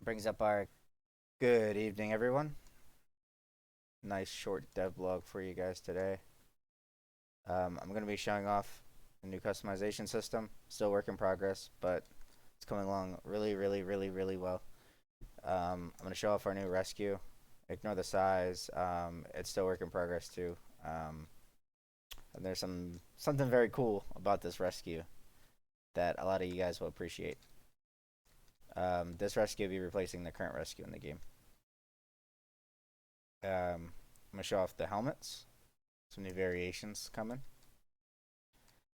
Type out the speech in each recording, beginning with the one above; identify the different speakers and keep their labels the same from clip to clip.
Speaker 1: Brings up our good evening, everyone. Nice short devblog for you guys today. I'm going to be showing off a new customization system. Still work in progress, but it's coming along really well. I'm going to show off our new rescue. Ignore the size. It's still work in progress too. And there's something very cool about this rescue that a lot of you guys will appreciate. This rescue will be replacing the current rescue in the game. I'm going to show off the helmets. Some new variations coming.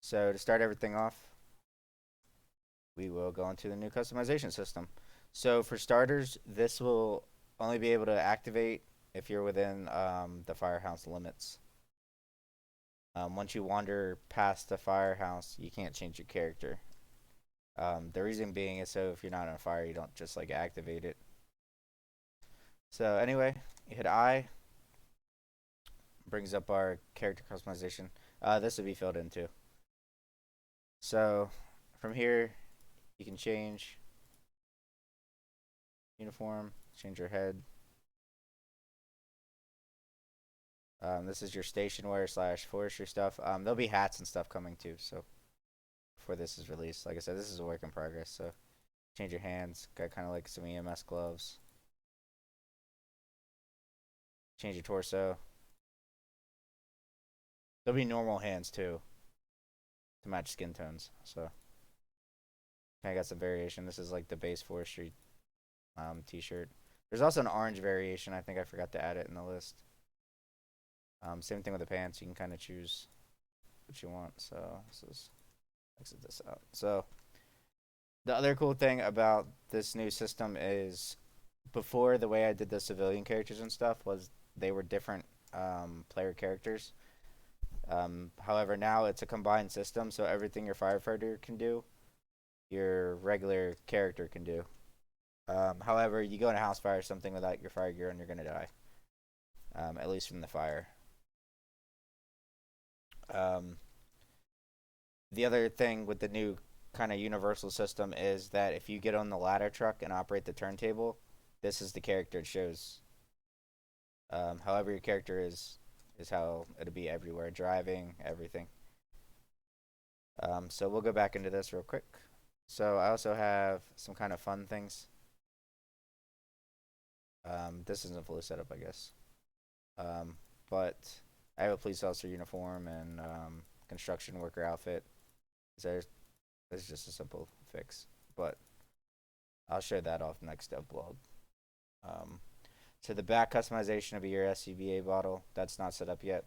Speaker 1: So to start everything off, we will go into the new customization system. So for starters, this will only be able to activate if you're within the firehouse limits. Once you wander past the firehouse, you can't change your character. The reason being is so if you're not on fire, you don't just like activate it. So anyway, you hit I. Brings up our character customization. This will be filled in too. So from here, you can change uniform, change your head. This is your station wear / forestry stuff. There'll be hats and stuff coming too. So before this is released, like I said, this is a work in progress. So change your hands. Got kind of like some EMS gloves. Change your torso. There'll be normal hands too to match skin tones. So I got some variation. This is like the base forestry t-shirt. There's also an orange variation. I think I forgot to add it in the list. Same thing with the pants. You can kind of choose what you want. So exit this out. So the other cool thing about this new system is before the way I did the civilian characters and stuff was they were different player characters. However, now it's a combined system, so everything your firefighter can do, your regular character can do. However, you go in a house fire, something without your fire gear, and you're gonna die. At least from the fire. The other thing with the new kind of universal system is that if you get on the ladder truck and operate the turntable, this is the character it shows. However, your character is how it'll be everywhere, driving, everything. So we'll go back into this real quick. So I also have some kind of fun things. This isn't fully set up, I guess. But I have a police officer uniform and construction worker outfit. So this is just a simple fix, but I'll share that off next Devblog. So the back customization of your SCBA bottle, that's not set up yet.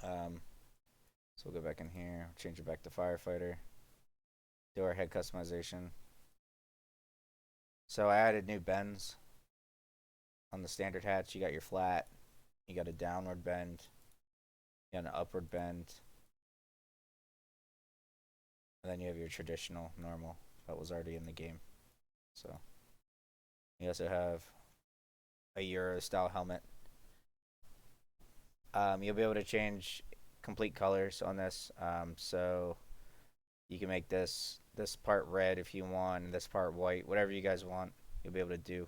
Speaker 1: So we'll go back in here, change it back to firefighter, do our head customization. So I added new bends on the standard hats. You got your flat, you got a downward bend, you got an upward bend, and then you have your traditional normal that was already in the game. So you also have a Euro style helmet. You'll be able to change complete colors on this. So you can make this part red if you want, and this part white, whatever you guys want, you'll be able to do.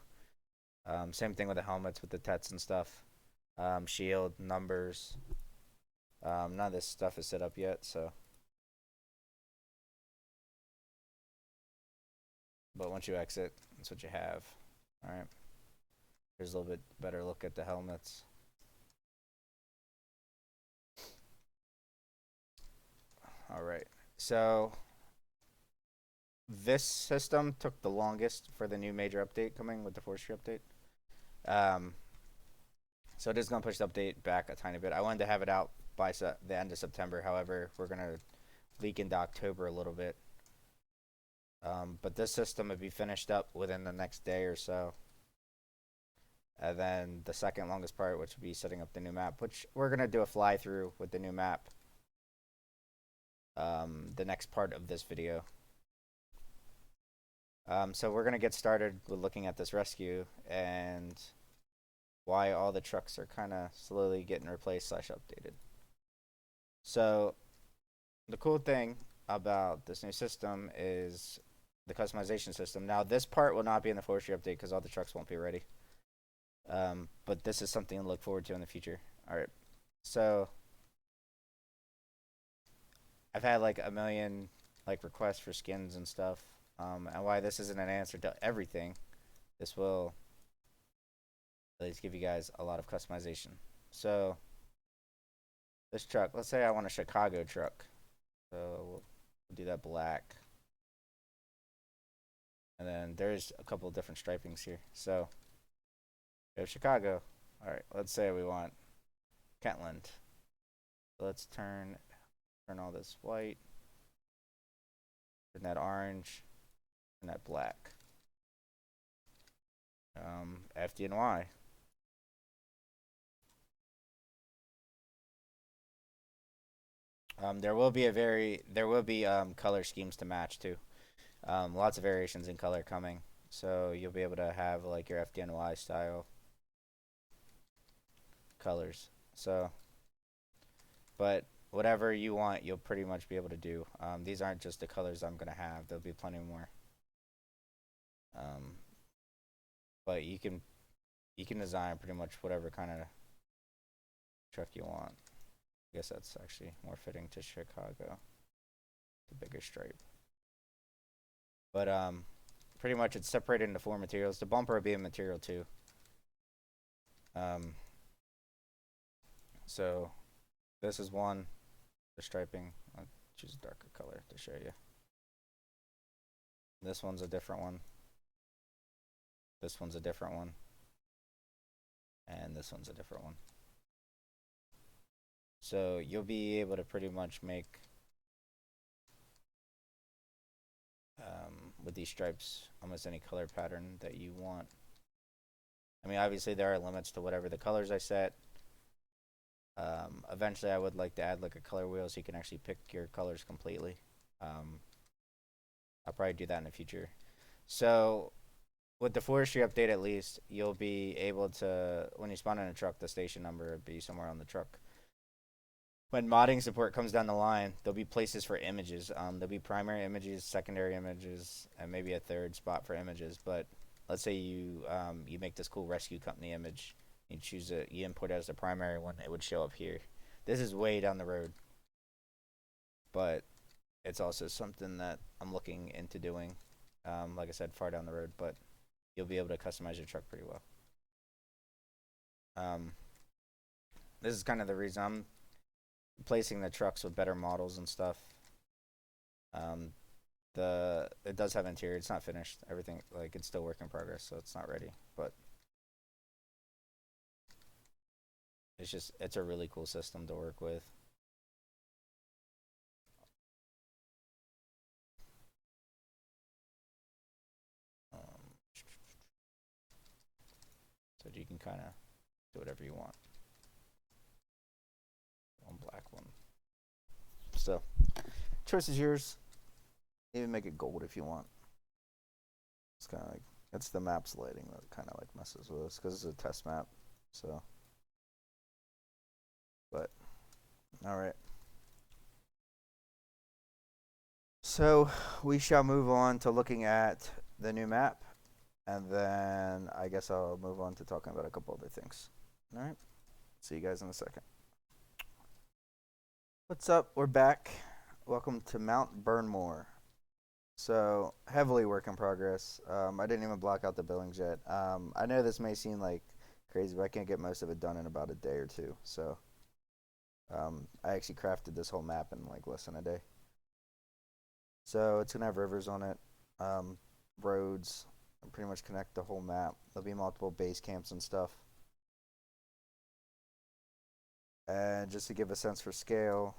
Speaker 1: Same thing with the helmets with the tets and stuff. Shield, numbers. None of this stuff is set up yet, so. But once you exit, that's what you have. Alright. Here's a little bit better look at the helmets. Alright. So this system took the longest for the new major update coming with the forestry update. So it is going to push the update back a tiny bit. I wanted to have it out by the end of September. However, we're going to leak into October a little bit. But this system will be finished up within the next day or so. And then the second longest part, which will be setting up the new map, which we're going to do a fly through with the new map. The next part of this video. So we're going to get started with looking at this rescue and why all the trucks are kind of slowly getting replaced / updated. So the cool thing about this new system is the customization system. Now, this part will not be in the forestry update because all the trucks won't be ready. But this is something to look forward to in the future. All right. So I've had like a million like requests for skins and stuff. And why this isn't an answer to everything, this will at least give you guys a lot of customization. So this truck, let's say I want a Chicago truck. So we'll do that black. And then there's a couple of different stripings here. So we have Chicago. All right, let's say we want Kentland. Let's turn all this white, turn that orange, and that black. FDNY. There will be color schemes to match too. Lots of variations in color coming, so you'll be able to have like your FDNY style colors. So, but whatever you want, you'll pretty much be able to do. These aren't just the colors I'm gonna have. There'll be plenty more. But you can design pretty much whatever kind of truck you want. I guess that's actually more fitting to Chicago. The bigger stripe. But pretty much it's separated into 4 materials. The bumper will be a material too. So this is one. The striping. I'll choose a darker color to show you. This one's a different one. This one's a different one. And this one's a different one. So you'll be able to pretty much make with these stripes almost any color pattern that you want. I mean, obviously there are limits to whatever the colors I set. Eventually I would like to add like a color wheel so you can actually pick your colors completely. I'll probably do that in the future. So with the forestry update at least, you'll be able to, when you spawn in a truck, the station number will be somewhere on the truck. When modding support comes down the line, there'll be places for images. There'll be primary images, secondary images, and maybe a third spot for images. But let's say you make this cool rescue company image. You choose it, you import it as the primary one. It would show up here. This is way down the road, but it's also something that I'm looking into doing. Like I said, far down the road, but you'll be able to customize your truck pretty well. This is kind of the reason I'm replacing the trucks with better models and stuff. It does have interior. It's not finished. Everything, like, it's still work in progress, so it's not ready. But it's a really cool system to work with. So you can kind of do whatever you want. One black one. So, choice is yours. Even make it gold if you want. It's kind of like, it's the map's lighting that kind of like messes with us because it's a test map. So, but, alright. So, we shall move on to looking at the new map. And then I guess I'll move on to talking about a couple other things. Alright. See you guys in a second. What's up? We're back. Welcome to Mount Burnmore. So, heavily work in progress. I didn't even block out the buildings yet. I know this may seem like crazy, but I can't get most of it done in about a day or two. So, I actually crafted this whole map in like less than a day. So, it's going to have rivers on it, roads, and pretty much connect the whole map. There'll be multiple base camps and stuff. And just to give a sense for scale,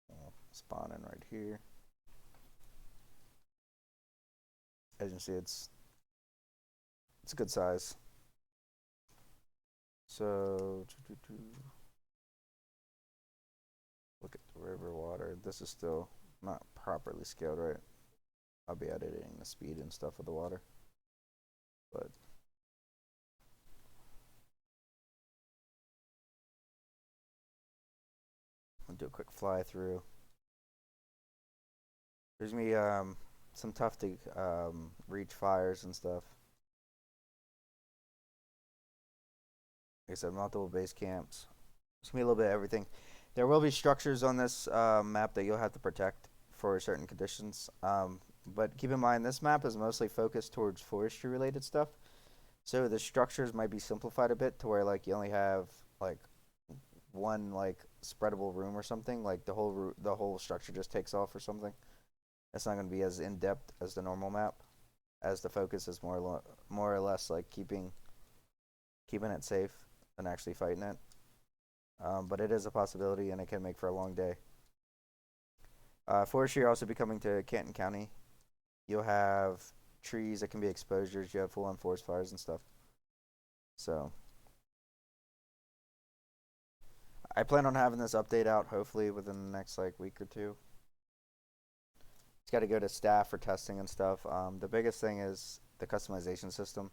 Speaker 1: I'll spawn in right here. As you can see, it's a good size. So look at the river water. This is still not properly scaled right. I'll be editing the speed and stuff of the water. But I'll do a quick fly through. There's me some tough to reach fires and stuff. Like I said, multiple base camps. It's gonna be a little bit of everything. There will be structures on this map that you'll have to protect for certain conditions. But keep in mind, this map is mostly focused towards forestry related stuff. So the structures might be simplified a bit to where like you only have like one like spreadable room or something. Like the whole structure just takes off or something. It's not going to be as in depth as the normal map, as the focus is more or less like keeping it safe than actually fighting it. But it is a possibility, and it can make for a long day. Forestry also be coming to Canton County. You'll have trees that can be exposures. You have full-on forest fires and stuff. So I plan on having this update out hopefully within the next like week or two. It's got to go to staff for testing and stuff. The biggest thing is the customization system,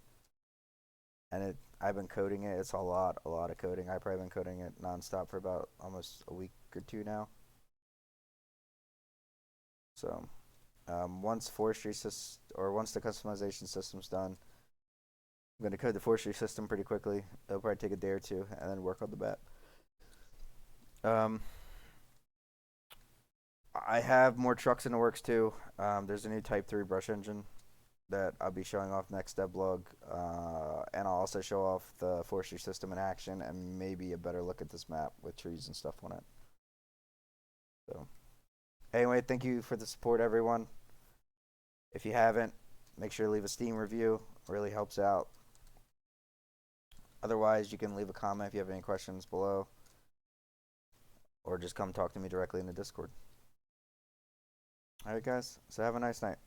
Speaker 1: and I've been coding it. It's a lot of coding. I've probably been coding it nonstop for about almost a week or two now. So once once the customization system's done, I'm going to code the forestry system pretty quickly. It'll probably take a day or two, and then work on the map. I have more trucks in the works too. There's a new Type 3 brush engine that I'll be showing off next Devblog, and I'll also show off the forestry system in action and maybe a better look at this map with trees and stuff on it. So, anyway, thank you for the support, everyone. If you haven't, make sure to leave a Steam review. It really helps out. Otherwise, you can leave a comment if you have any questions below, or just come talk to me directly in the Discord. All right, guys. So have a nice night.